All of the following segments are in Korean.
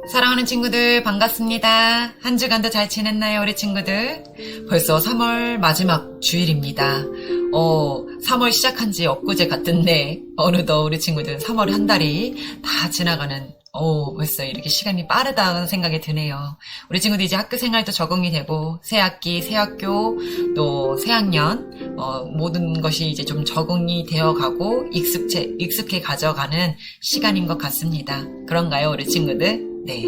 사랑하는 친구들 반갑습니다. 한 주간도 잘 지냈나요, 우리 친구들? 벌써 3월 마지막 주일입니다. 3월 시작한 지 엊그제 같은데 어느덧 우리 친구들 3월 한 달이 다 지나가는 벌써 이렇게 시간이 빠르다는 생각이 드네요. 우리 친구들 이제 학교 생활도 적응이 되고 새 학기, 새 학교, 또 새 학년 모든 것이 이제 좀 적응이 되어가고 익숙해 가져가는 시간인 것 같습니다. 그런가요, 우리 친구들? 네.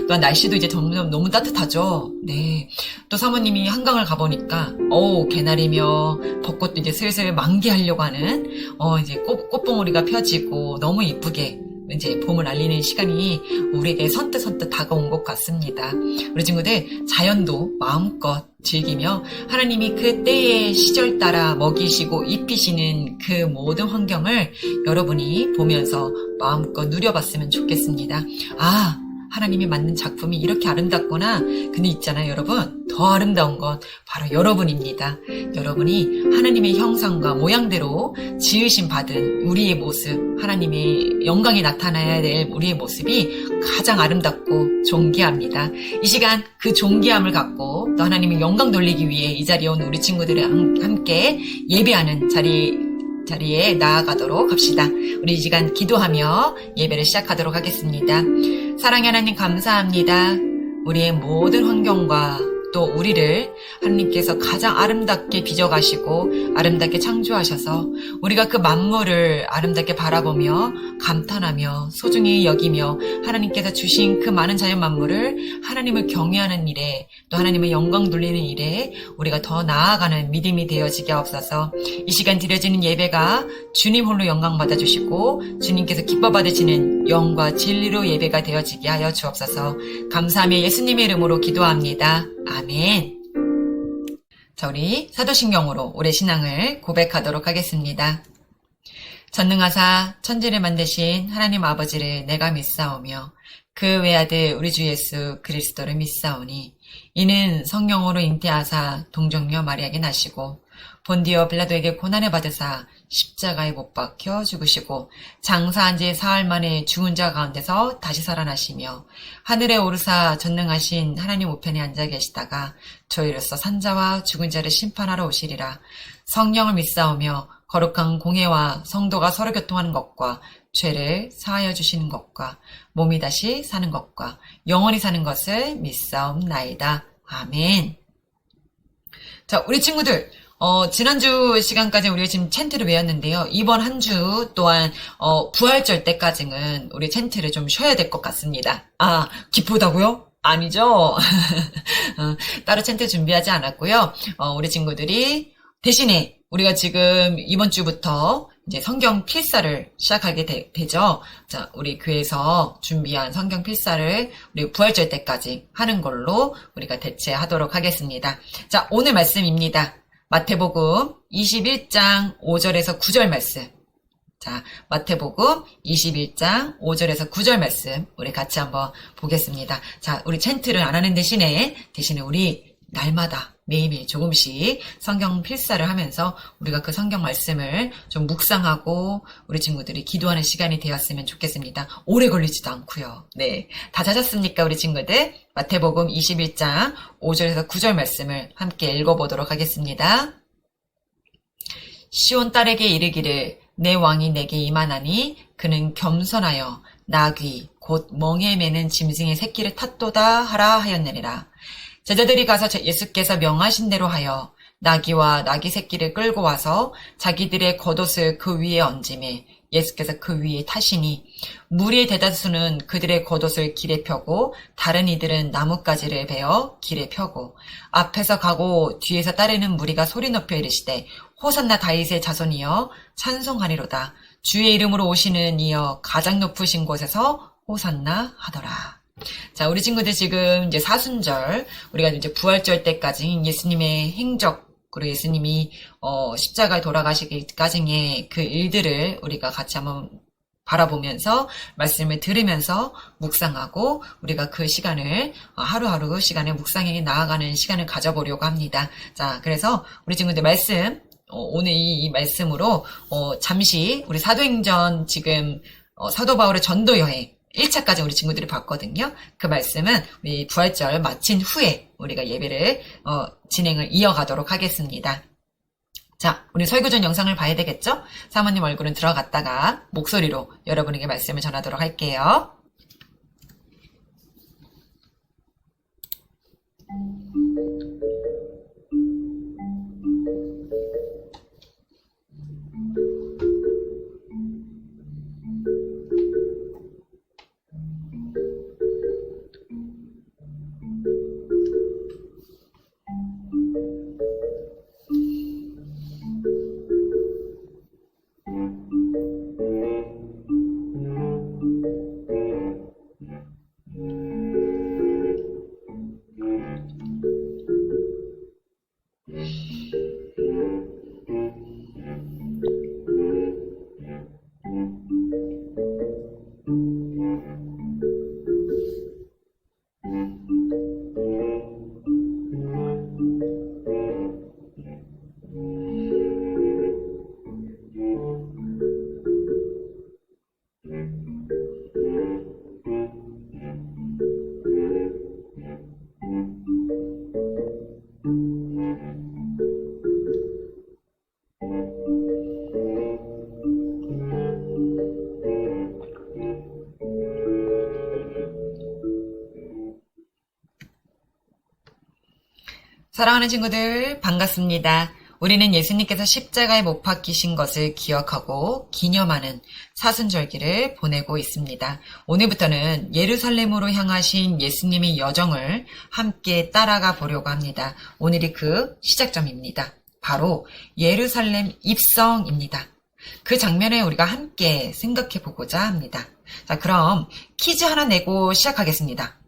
또한 날씨도 이제 점점 너무 따뜻하죠. 네. 또 사모님이 한강을 가보니까, 개나리며 벚꽃도 이제 슬슬 만개하려고 하는, 이제 꽃봉오리가 펴지고 너무 이쁘게 이제 봄을 알리는 시간이 우리에게 선뜻 다가온 것 같습니다. 우리 친구들 자연도 마음껏 즐기며 하나님이 그 때의 시절 따라 먹이시고 입히시는 그 모든 환경을 여러분이 보면서 마음껏 누려봤으면 좋겠습니다. 하나님이 만든 작품이 이렇게 아름답구나. 근데 있잖아요, 여러분. 더 아름다운 건 바로 여러분입니다. 여러분이 하나님의 형상과 모양대로 지으심 받은 우리의 모습, 하나님의 영광이 나타나야 될 우리의 모습이 가장 아름답고 존귀합니다. 이 시간 그 존귀함을 갖고 또 하나님의 영광 돌리기 위해 이 자리에 온 우리 친구들이 함께 예배하는 자리에 나아가도록 합시다. 우리 이 시간 기도하며 예배를 시작하도록 하겠습니다. 사랑의 하나님 감사합니다. 우리의 모든 환경과 또 우리를 하나님께서 가장 아름답게 빚어가시고 아름답게 창조하셔서 우리가 그 만물을 아름답게 바라보며 감탄하며 소중히 여기며 하나님께서 주신 그 많은 자연 만물을 하나님을 경외하는 일에 또 하나님의 영광 돌리는 일에 우리가 더 나아가는 믿음이 되어지게 하옵소서. 이 시간 드려지는 예배가 주님 홀로 영광 받아주시고 주님께서 기뻐 받으시는 영과 진리로 예배가 되어지게 하여 주옵소서. 감사하며 예수님의 이름으로 기도합니다. 아멘. 자, 우리 사도신경으로 우리 신앙을 고백하도록 하겠습니다. 전능하사 천지를 만드신 하나님 아버지를 내가 믿사오며 그 외아들 우리 주 예수 그리스도를 믿사오니 이는 성령으로 잉태하사 동정녀 마리아에게 나시고 본디오 빌라도에게 고난을 받으사 십자가에 못 박혀 죽으시고 장사한 지 사흘 만에 죽은 자 가운데서 다시 살아나시며 하늘에 오르사 전능하신 하나님 우편에 앉아 계시다가 저희로서 산자와 죽은 자를 심판하러 오시리라. 성령을 믿사오며 거룩한 공회와 성도가 서로 교통하는 것과 죄를 사하여 주시는 것과 몸이 다시 사는 것과 영원히 사는 것을 믿사옵나이다. 아멘. 자, 우리 친구들 지난주 시간까지 우리가 지금 챈트를 외웠는데요. 이번 한 주 또한 부활절 때까지는 우리 챈트를 좀 쉬어야 될 것 같습니다. 기쁘다고요? 아니죠. 따로 챈트 준비하지 않았고요. 우리 친구들이 대신에 우리가 지금 이번 주부터 이제 성경 필사를 시작하게 되죠. 자, 우리 교회에서 준비한 성경 필사를 우리 부활절 때까지 하는 걸로 우리가 대체하도록 하겠습니다. 자, 오늘 말씀입니다. 마태복음 21장 5절에서 9절 말씀. 자, 마태복음 21장 5절에서 9절 말씀 우리 같이 한번 보겠습니다. 자, 우리 챈트를 안 하는 대신에 우리 날마다 매일매일 조금씩 성경 필사를 하면서 우리가 그 성경 말씀을 좀 묵상하고 우리 친구들이 기도하는 시간이 되었으면 좋겠습니다. 오래 걸리지도 않고요. 네, 다 찾았습니까, 우리 친구들? 마태복음 21장 5절에서 9절 말씀을 함께 읽어보도록 하겠습니다. 시온 딸에게 이르기를 내 왕이 내게 임하나니 그는 겸손하여 나귀 곧 멍에 매는 짐승의 새끼를 탔도다 하라 하였느니라. 제자들이 가서 예수께서 명하신 대로 하여 나귀와 나귀 새끼를 끌고 와서 자기들의 겉옷을 그 위에 얹음에 예수께서 그 위에 타시니 무리의 대다수는 그들의 겉옷을 길에 펴고 다른 이들은 나뭇가지를 베어 길에 펴고 앞에서 가고 뒤에서 따르는 무리가 소리 높여 이르시되 호산나 다윗의 자손이여 찬송하리로다. 주의 이름으로 오시는 이여 가장 높으신 곳에서 호산나 하더라. 자, 우리 친구들 지금 이제 사순절, 우리가 이제 부활절 때까지 예수님의 행적으로 예수님이 십자가에 돌아가시기까지의 그 일들을 우리가 같이 한번 바라보면서 말씀을 들으면서 묵상하고 우리가 그 시간을 하루하루 시간을 묵상해 나아가는 시간을 가져보려고 합니다. 자, 그래서 우리 친구들 말씀 오늘 이 말씀으로 잠시 우리 사도행전 지금 사도 바울의 전도 여행 1차까지 우리 친구들이 봤거든요. 그 말씀은 우리 부활절 마친 후에 우리가 예배를 진행을 이어가도록 하겠습니다. 자, 우리 설교 전 영상을 봐야 되겠죠? 사모님 얼굴은 들어갔다가 목소리로 여러분에게 말씀을 전하도록 할게요. 사랑하는 친구들, 반갑습니다. 우리는 예수님께서 십자가에 못 박히신 것을 기억하고 기념하는 사순절기를 보내고 있습니다. 오늘부터는 예루살렘으로 향하신 예수님의 여정을 함께 따라가 보려고 합니다. 오늘이 그 시작점입니다. 바로 예루살렘 입성입니다. 그 장면을 우리가 함께 생각해 보고자 합니다. 자, 그럼 퀴즈 하나 내고 시작하겠습니다.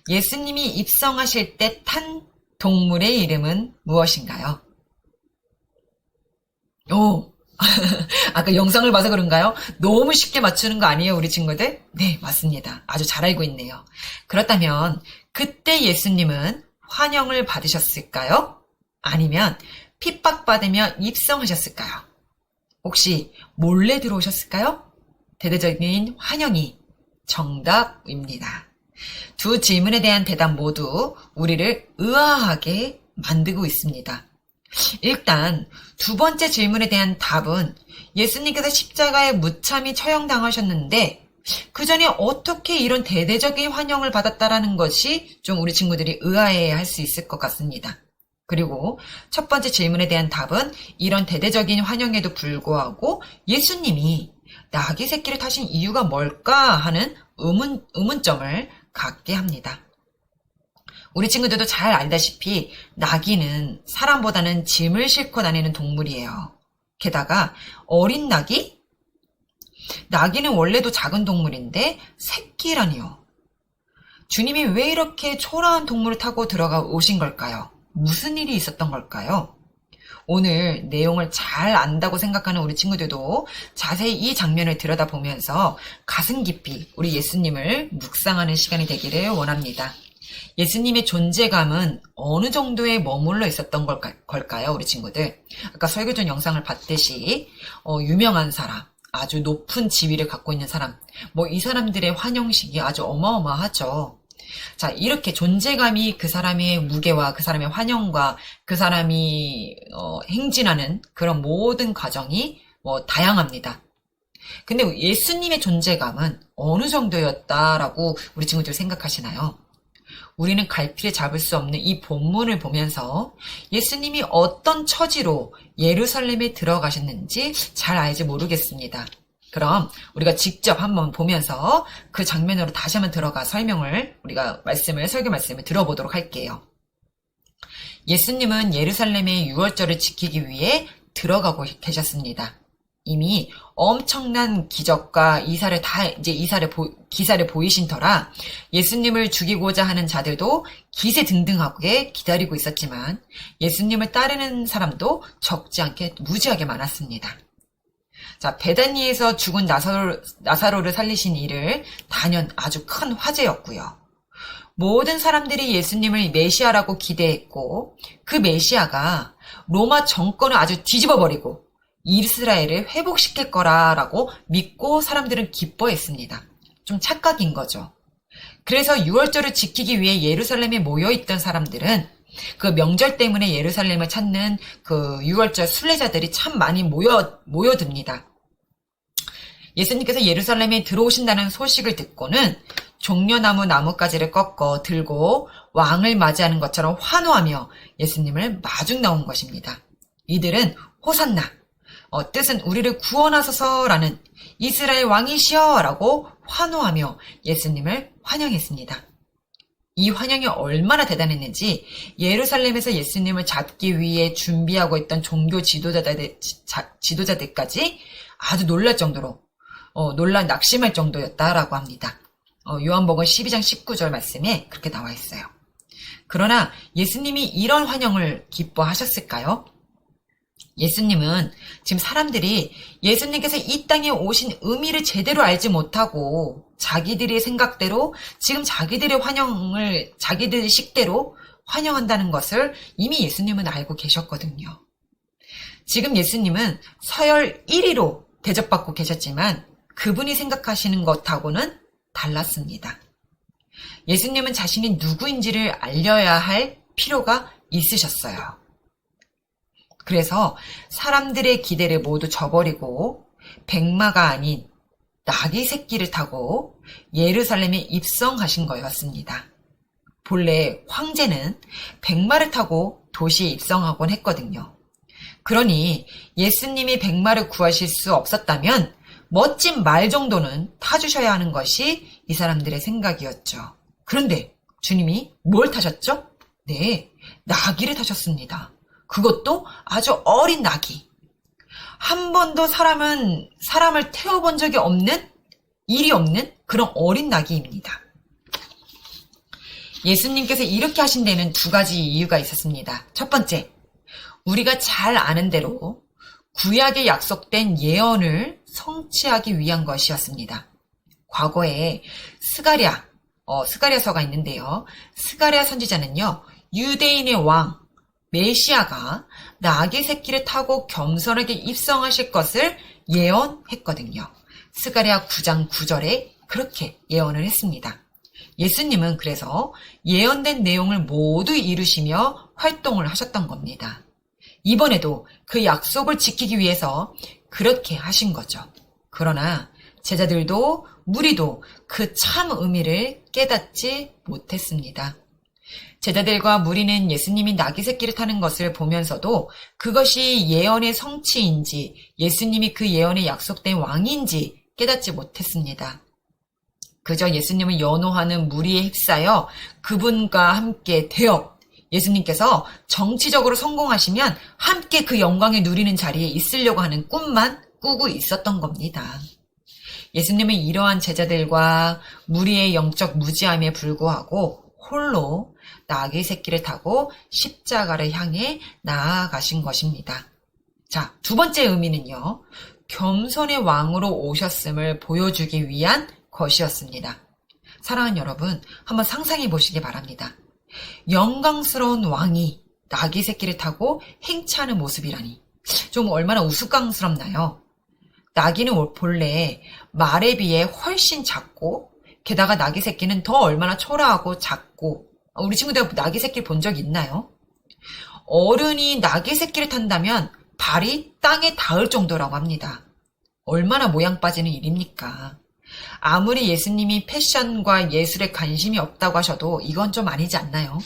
예수님이 입성하실 때 탄 동물의 이름은 무엇인가요? 오, 아까 영상을 봐서 그런가요? 너무 쉽게 맞추는 거 아니에요, 우리 친구들? 네, 맞습니다. 아주 잘 알고 있네요. 그렇다면 그때 예수님은 환영을 받으셨을까요? 아니면 핍박받으며 입성하셨을까요? 혹시 몰래 들어오셨을까요? 대대적인 환영이 정답입니다. 두 질문에 대한 대답 모두 우리를 의아하게 만들고 있습니다. 일단 두 번째 질문에 대한 답은 예수님께서 십자가에 무참히 처형당하셨는데 그 전에 어떻게 이런 대대적인 환영을 받았다라는 것이 좀 우리 친구들이 의아해 할 수 있을 것 같습니다. 그리고 첫 번째 질문에 대한 답은 이런 대대적인 환영에도 불구하고 예수님이 나귀 새끼를 타신 이유가 뭘까 하는 의문점을 갖게 합니다. 우리 친구들도 잘 알다시피 나귀는 사람보다는 짐을 싣고 다니는 동물이에요. 게다가 어린 나귀? 나귀는 원래도 작은 동물인데 새끼라니요. 주님이 왜 이렇게 초라한 동물을 타고 들어가 오신 걸까요? 무슨 일이 있었던 걸까요? 오늘 내용을 잘 안다고 생각하는 우리 친구들도 자세히 이 장면을 들여다보면서 가슴 깊이 우리 예수님을 묵상하는 시간이 되기를 원합니다. 예수님의 존재감은 어느 정도에 머물러 있었던 걸까요, 우리 친구들? 아까 설교 전 영상을 봤듯이 유명한 사람, 아주 높은 지위를 갖고 있는 사람, 이 사람들의 환영식이 아주 어마어마하죠. 자, 이렇게 존재감이 그 사람의 무게와 그 사람의 환영과 그 사람이 행진하는 그런 모든 과정이 다양합니다. 근데 예수님의 존재감은 어느 정도였다라고 우리 친구들 생각하시나요? 우리는 갈피를 잡을 수 없는 이 본문을 보면서 예수님이 어떤 처지로 예루살렘에 들어가셨는지 잘 알지 모르겠습니다. 그럼 우리가 직접 한번 보면서 그 장면으로 다시 한번 들어가 설명을 우리가 설교 말씀을 들어보도록 할게요. 예수님은 예루살렘의 유월절을 지키기 위해 들어가고 계셨습니다. 이미 엄청난 기적과 기사를 보이신 터라 예수님을 죽이고자 하는 자들도 기세등등하게 기다리고 있었지만 예수님을 따르는 사람도 적지 않게 무지하게 많았습니다. 자, 베다니에서 죽은 나사로를 살리신 일을 단연 아주 큰 화제였고요. 모든 사람들이 예수님을 메시아라고 기대했고 그 메시아가 로마 정권을 아주 뒤집어버리고 이스라엘을 회복시킬 거라고 믿고 사람들은 기뻐했습니다. 좀 착각인 거죠. 그래서 유월절을 지키기 위해 예루살렘에 모여있던 사람들은 그 명절 때문에 예루살렘을 찾는 그 유월절 순례자들이 참 많이 모여듭니다. 예수님께서 예루살렘에 들어오신다는 소식을 듣고는 종려나무 나뭇가지를 꺾어 들고 왕을 맞이하는 것처럼 환호하며 예수님을 마중 나온 것입니다. 이들은 호산나, 뜻은 우리를 구원하소서라는 이스라엘 왕이시여 라고 환호하며 예수님을 환영했습니다. 이 환영이 얼마나 대단했는지 예루살렘에서 예수님을 잡기 위해 준비하고 있던 종교 지도자들까지 아주 놀랄 정도로 낙심할 정도였다라고 합니다. 요한복음 12장 19절 말씀에 그렇게 나와 있어요. 그러나 예수님이 이런 환영을 기뻐하셨을까요? 예수님은 지금 사람들이 예수님께서 이 땅에 오신 의미를 제대로 알지 못하고 자기들의 생각대로 지금 자기들의 환영을 자기들의 식대로 환영한다는 것을 이미 예수님은 알고 계셨거든요. 지금 예수님은 서열 1위로 대접받고 계셨지만 그분이 생각하시는 것하고는 달랐습니다. 예수님은 자신이 누구인지를 알려야 할 필요가 있으셨어요. 그래서 사람들의 기대를 모두 저버리고 백마가 아닌 나귀 새끼를 타고 예루살렘에 입성하신 거였습니다. 본래 황제는 백마를 타고 도시에 입성하곤 했거든요. 그러니 예수님이 백마를 구하실 수 없었다면 멋진 말 정도는 타주셔야 하는 것이 이 사람들의 생각이었죠. 그런데 주님이 뭘 타셨죠? 네, 나귀를 타셨습니다. 그것도 아주 어린 나귀. 한 번도 사람을 태워본 적이 없는, 일이 없는 그런 어린 나귀입니다. 예수님께서 이렇게 하신 데는 두 가지 이유가 있었습니다. 첫 번째, 우리가 잘 아는 대로 구약에 약속된 예언을 성취하기 위한 것이었습니다. 과거에 스가랴서가 있는데요. 스가랴 선지자는요, 유대인의 왕, 메시아가 나귀 새끼를 타고 겸손하게 입성하실 것을 예언했거든요. 스가랴 9장 9절에 그렇게 예언을 했습니다. 예수님은 그래서 예언된 내용을 모두 이루시며 활동을 하셨던 겁니다. 이번에도 그 약속을 지키기 위해서 그렇게 하신 거죠. 그러나 제자들도 무리도 그 참 의미를 깨닫지 못했습니다. 제자들과 무리는 예수님이 나귀 새끼를 타는 것을 보면서도 그것이 예언의 성취인지 예수님이 그 예언에 약속된 왕인지 깨닫지 못했습니다. 그저 예수님을 연호하는 무리에 휩싸여 그분과 함께 예수님께서 정치적으로 성공하시면 함께 그 영광을 누리는 자리에 있으려고 하는 꿈만 꾸고 있었던 겁니다. 예수님은 이러한 제자들과 무리의 영적 무지함에 불구하고 홀로 나귀 새끼를 타고 십자가를 향해 나아가신 것입니다. 자, 두 번째 의미는요, 겸손의 왕으로 오셨음을 보여주기 위한 것이었습니다. 사랑하는 여러분, 한번 상상해 보시기 바랍니다. 영광스러운 왕이 나귀 새끼를 타고 행차하는 모습이라니 좀 얼마나 우스꽝스럽나요? 나귀는 본래 말에 비해 훨씬 작고 게다가 나귀 새끼는 더 얼마나 초라하고 작고 우리 친구들 나귀 새끼를 본 적 있나요? 어른이 나귀 새끼를 탄다면 발이 땅에 닿을 정도라고 합니다. 얼마나 모양 빠지는 일입니까? 아무리 예수님이 패션과 예술에 관심이 없다고 하셔도 이건 좀 아니지 않나요?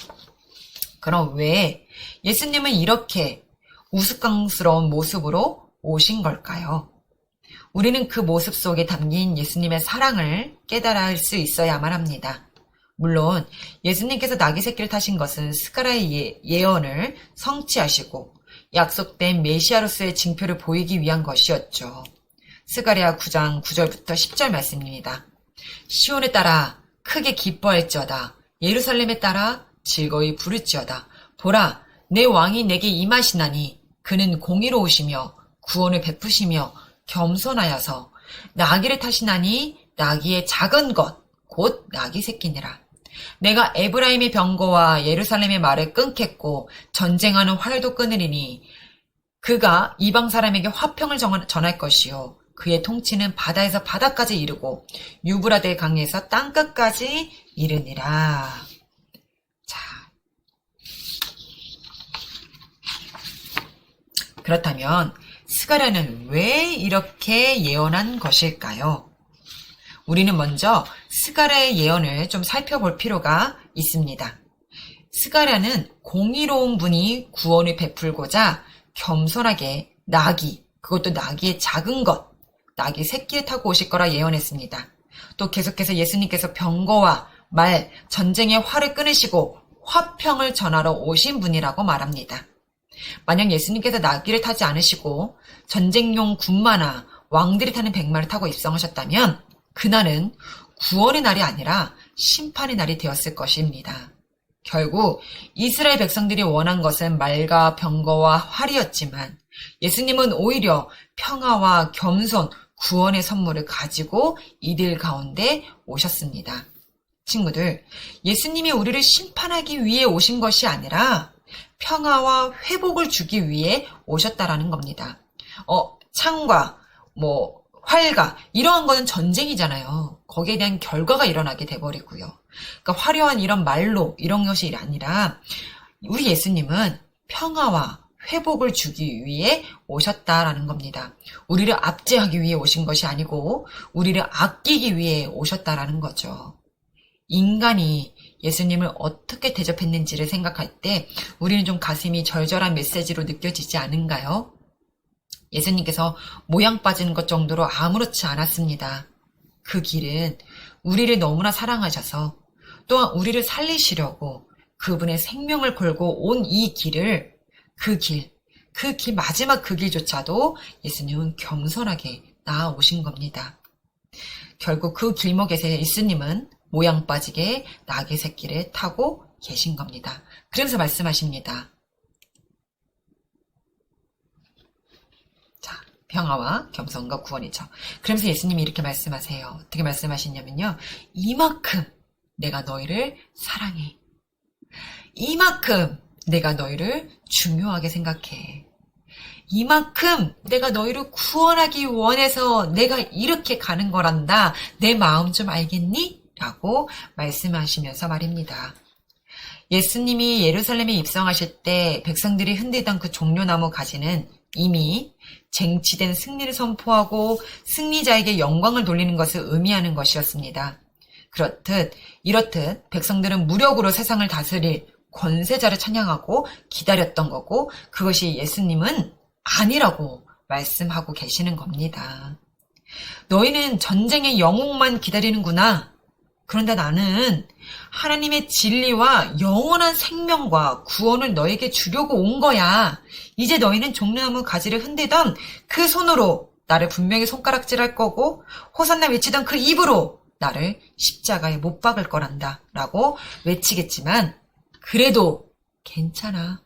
그럼 왜 예수님은 이렇게 우스꽝스러운 모습으로 오신 걸까요? 우리는 그 모습 속에 담긴 예수님의 사랑을 깨달을 수 있어야만 합니다. 물론 예수님께서 나귀 새끼를 타신 것은 스가랴의 예언을 성취하시고 약속된 메시아로서의 징표를 보이기 위한 것이었죠. 스가랴 9장 9절부터 10절 말씀입니다. 시온에 따라 크게 기뻐할지어다. 예루살렘에 따라 즐거이 부를지어다. 보라, 내 왕이 내게 임하시나니 그는 공의로우시며 구원을 베푸시며 겸손하여서 나귀를 타시나니 나귀의 작은 것 곧 나귀 새끼니라. 내가 에브라임의 병거와 예루살렘의 말을 끊겠고 전쟁하는 활도 끊으리니 그가 이방 사람에게 화평을 전할 것이요 그의 통치는 바다에서 바다까지 이르고 유브라데 강에서 땅끝까지 이르니라. 자, 그렇다면 스가랴는 왜 이렇게 예언한 것일까요? 우리는 먼저 스가랴의 예언을 좀 살펴볼 필요가 있습니다. 스가랴는 공의로운 분이 구원을 베풀고자 겸손하게 나귀, 그것도 나귀의 작은 것, 나귀 새끼를 타고 오실 거라 예언했습니다. 또 계속해서 예수님께서 병거와 말, 전쟁의 활을 끊으시고 화평을 전하러 오신 분이라고 말합니다. 만약 예수님께서 나귀를 타지 않으시고 전쟁용 군마나 왕들이 타는 백마를 타고 입성하셨다면 그날은 구원의 날이 아니라 심판의 날이 되었을 것입니다. 결국 이스라엘 백성들이 원한 것은 말과 병거와 활이었지만 예수님은 오히려 평화와 겸손, 구원의 선물을 가지고 이들 가운데 오셨습니다. 친구들, 예수님이 우리를 심판하기 위해 오신 것이 아니라 평화와 회복을 주기 위해 오셨다라는 겁니다. 창과 활과 이러한 거는 전쟁이잖아요. 거기에 대한 결과가 일어나게 돼버리고요. 그러니까 화려한 이런 말로 이런 것이 아니라 우리 예수님은 평화와 회복을 주기 위해 오셨다라는 겁니다. 우리를 압제하기 위해 오신 것이 아니고 우리를 아끼기 위해 오셨다라는 거죠. 인간이 예수님을 어떻게 대접했는지를 생각할 때 우리는 좀 가슴이 절절한 메시지로 느껴지지 않은가요? 예수님께서 모양 빠지는 것 정도로 아무렇지 않았습니다. 그 길은 우리를 너무나 사랑하셔서 또한 우리를 살리시려고 그분의 생명을 걸고 온 이 길을 그 길 마지막 그 길조차도 예수님은 겸손하게 나아오신 겁니다. 결국 그 길목에서 예수님은 모양 빠지게 나귀 새끼를 타고 계신 겁니다. 그러면서 말씀하십니다. 자, 평화와 겸손과 구원이죠. 그러면서 예수님이 이렇게 말씀하세요. 어떻게 말씀하시냐면요. 이만큼 내가 너희를 사랑해. 이만큼 내가 너희를 중요하게 생각해. 이만큼 내가 너희를 구원하기 원해서 내가 이렇게 가는 거란다. 내 마음 좀 알겠니? 라고 말씀하시면서 말입니다. 예수님이 예루살렘에 입성하실 때 백성들이 흔들던 그 종려나무 가지는 이미 쟁취된 승리를 선포하고 승리자에게 영광을 돌리는 것을 의미하는 것이었습니다. 이렇듯 백성들은 무력으로 세상을 다스릴 권세자를 찬양하고 기다렸던 거고 그것이 예수님은 아니라고 말씀하고 계시는 겁니다. 너희는 전쟁의 영웅만 기다리는구나. 그런데 나는 하나님의 진리와 영원한 생명과 구원을 너에게 주려고 온 거야. 이제 너희는 종려나무 가지를 흔들던 그 손으로 나를 분명히 손가락질할 거고 호산나 외치던 그 입으로 나를 십자가에 못 박을 거란다 라고 외치겠지만 그래도 괜찮아.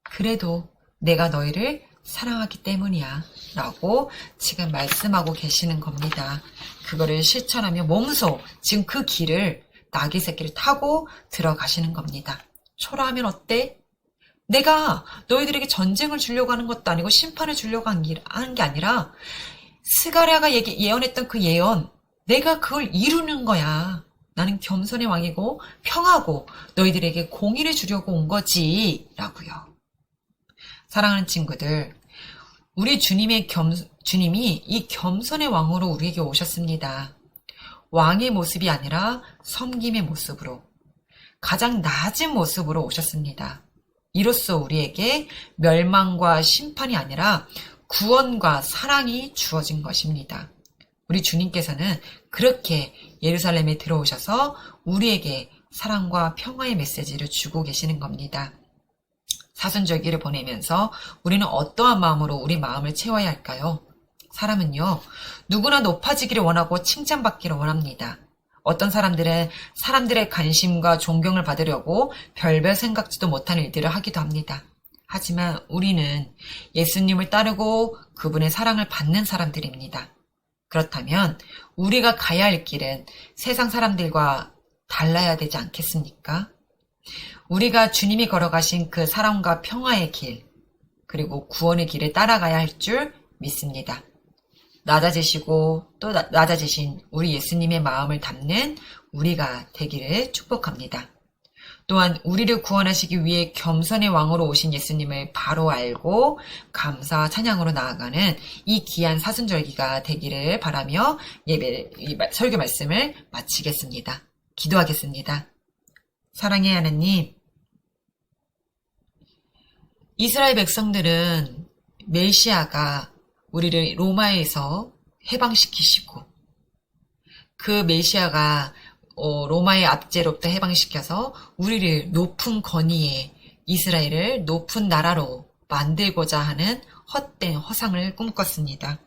그래도 내가 너희를 사랑하기 때문이야 라고 지금 말씀하고 계시는 겁니다. 그거를 실천하며 몸소 지금 그 길을 나귀 새끼를 타고 들어가시는 겁니다. 초라하면 어때? 내가 너희들에게 전쟁을 주려고 하는 것도 아니고 심판을 주려고 하는 게 아니라 스가랴가 예언했던 그 예언 내가 그걸 이루는 거야. 나는 겸손의 왕이고 평하고 너희들에게 공의를 주려고 온 거지 라고요. 사랑하는 친구들, 우리 주님이 이 겸손의 왕으로 우리에게 오셨습니다. 왕의 모습이 아니라 섬김의 모습으로 가장 낮은 모습으로 오셨습니다. 이로써 우리에게 멸망과 심판이 아니라 구원과 사랑이 주어진 것입니다. 우리 주님께서는 그렇게 예루살렘에 들어오셔서 우리에게 사랑과 평화의 메시지를 주고 계시는 겁니다. 사순절기를 보내면서 우리는 어떠한 마음으로 우리 마음을 채워야 할까요? 사람은요, 누구나 높아지기를 원하고 칭찬받기를 원합니다. 어떤 사람들은 사람들의 관심과 존경을 받으려고 별별 생각지도 못한 일들을 하기도 합니다. 하지만 우리는 예수님을 따르고 그분의 사랑을 받는 사람들입니다. 그렇다면 우리가 가야 할 길은 세상 사람들과 달라야 되지 않겠습니까? 우리가 주님이 걸어가신 그 사랑과 평화의 길, 그리고 구원의 길을 따라가야 할 줄 믿습니다. 낮아지시고 또 낮아지신 우리 예수님의 마음을 담는 우리가 되기를 축복합니다. 또한 우리를 구원하시기 위해 겸손의 왕으로 오신 예수님을 바로 알고 감사와 찬양으로 나아가는 이 귀한 사순절기가 되기를 바라며 설교 말씀을 마치겠습니다. 기도하겠습니다. 사랑의 하나님, 이스라엘 백성들은 메시아가 우리를 로마에서 해방시키시고 그 메시아가 로마의 압제로부터 해방시켜서 우리를 높은 권위에 이스라엘을 높은 나라로 만들고자 하는 헛된 허상을 꿈꿨습니다.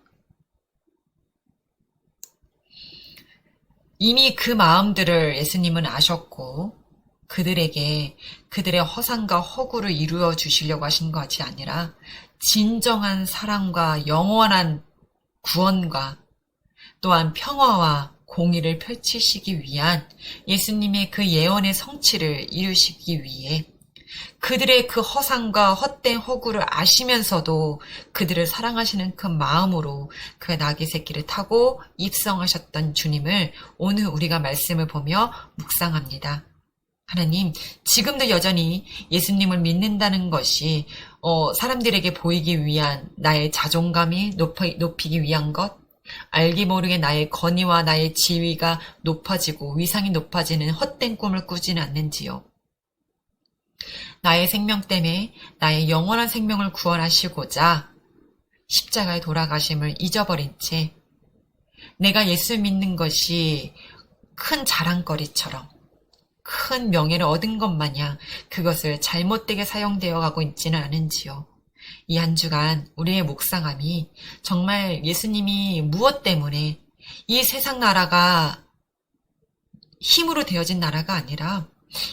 이미 그 마음들을 예수님은 아셨고 그들에게 그들의 허상과 허구를 이루어 주시려고 하신 것이 아니라 진정한 사랑과 영원한 구원과 또한 평화와 공의를 펼치시기 위한 예수님의 그 예언의 성취를 이루시기 위해 그들의 그 허상과 헛된 허구를 아시면서도 그들을 사랑하시는 그 마음으로 그 나귀 새끼를 타고 입성하셨던 주님을 오늘 우리가 말씀을 보며 묵상합니다. 하나님, 지금도 여전히 예수님을 믿는다는 것이 사람들에게 보이기 위한 나의 자존감이 높이기 위한 것, 알기 모르게 나의 권위와 나의 지위가 높아지고 위상이 높아지는 헛된 꿈을 꾸지는 않는지요. 나의 생명 때문에 나의 영원한 생명을 구원하시고자 십자가에 돌아가심을 잊어버린 채 내가 예수 믿는 것이 큰 자랑거리처럼 큰 명예를 얻은 것 마냥 그것을 잘못되게 사용되어 가고 있지는 않은지요. 이 한 주간 우리의 묵상함이 정말 예수님이 무엇 때문에 이 세상 나라가 힘으로 되어진 나라가 아니라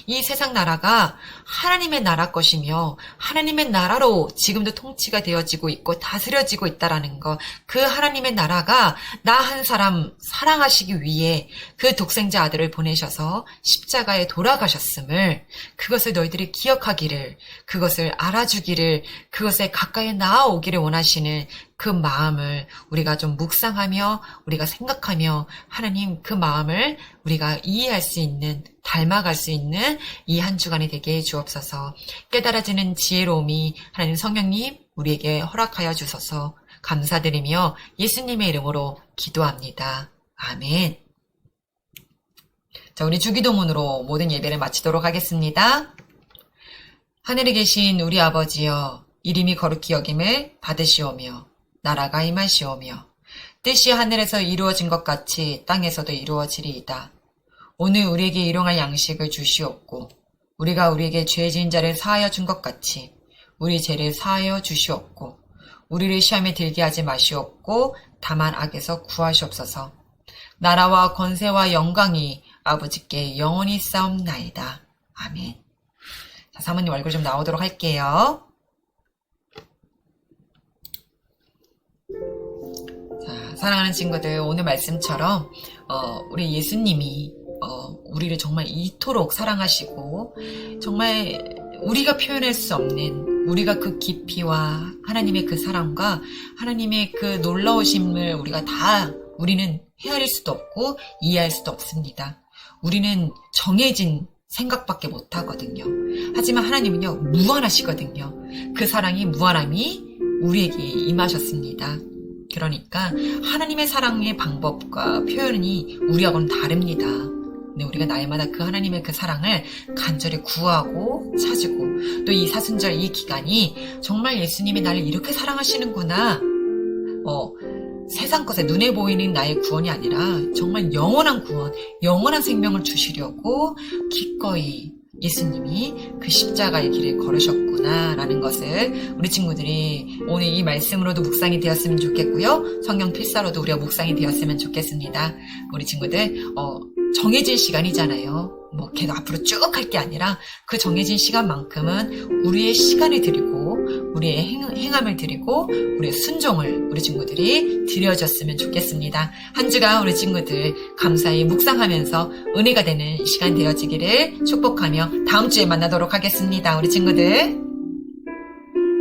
이 세상 나라가 하나님의 나라 것이며 하나님의 나라로 지금도 통치가 되어지고 있고 다스려지고 있다라는 것, 그 하나님의 나라가 나 한 사람 사랑하시기 위해 그 독생자 아들을 보내셔서 십자가에 돌아가셨음을, 그것을 너희들이 기억하기를, 그것을 알아주기를, 그것에 가까이 나아오기를 원하시는 그 마음을 우리가 좀 묵상하며 우리가 생각하며 하나님 그 마음을 우리가 이해할 수 있는, 닮아갈 수 있는 이 한 주간이 되게 해 주옵소서. 깨달아지는 지혜로움이 하나님 성령님 우리에게 허락하여 주소서. 감사드리며 예수님의 이름으로 기도합니다. 아멘. 자, 우리 주기도문으로 모든 예배를 마치도록 하겠습니다. 하늘에 계신 우리 아버지여, 이름이 거룩히 여김을 받으시오며 나라가 임하시오며 뜻이 하늘에서 이루어진 것 같이 땅에서도 이루어지리이다. 오늘 우리에게 일용할 양식을 주시옵고 우리가 우리에게 죄 지은 자를 사하여 준 것 같이 우리 죄를 사하여 주시옵고 우리를 시험에 들게 하지 마시옵고 다만 악에서 구하시옵소서. 나라와 권세와 영광이 아버지께 영원히 싸움나이다. 아멘. 자, 사모님 얼굴 좀 나오도록 할게요. 자, 사랑하는 친구들, 오늘 말씀처럼 우리 예수님이 우리를 정말 이토록 사랑하시고 정말 우리가 표현할 수 없는, 우리가 그 깊이와 하나님의 그 사랑과 하나님의 그 놀라우심을 우리는 헤아릴 수도 없고 이해할 수도 없습니다. 우리는 정해진 생각밖에 못하거든요. 하지만 하나님은요, 무한하시거든요. 그 사랑이, 무한함이 우리에게 임하셨습니다. 그러니까 하나님의 사랑의 방법과 표현이 우리하고는 다릅니다. 근데 우리가 날마다 그 하나님의 그 사랑을 간절히 구하고 찾고, 또 이 사순절 이 기간이 정말 예수님이 나를 이렇게 사랑하시는구나, 세상 것에 눈에 보이는 나의 구원이 아니라 정말 영원한 구원, 영원한 생명을 주시려고 기꺼이 예수님이 그 십자가의 길을 걸으셨구나라는 것을 우리 친구들이 오늘 이 말씀으로도 묵상이 되었으면 좋겠고요. 성경 필사로도 우리가 묵상이 되었으면 좋겠습니다. 우리 친구들 정해진 시간이잖아요. 계속 앞으로 쭉 할 게 아니라 그 정해진 시간만큼은 우리의 시간을 드리고 우리의 행함을 드리고 우리의 순종을 우리 친구들이 드려줬으면 좋겠습니다. 한 주간 우리 친구들 감사히 묵상하면서 은혜가 되는 시간 되어지기를 축복하며 다음 주에 만나도록 하겠습니다. 우리 친구들.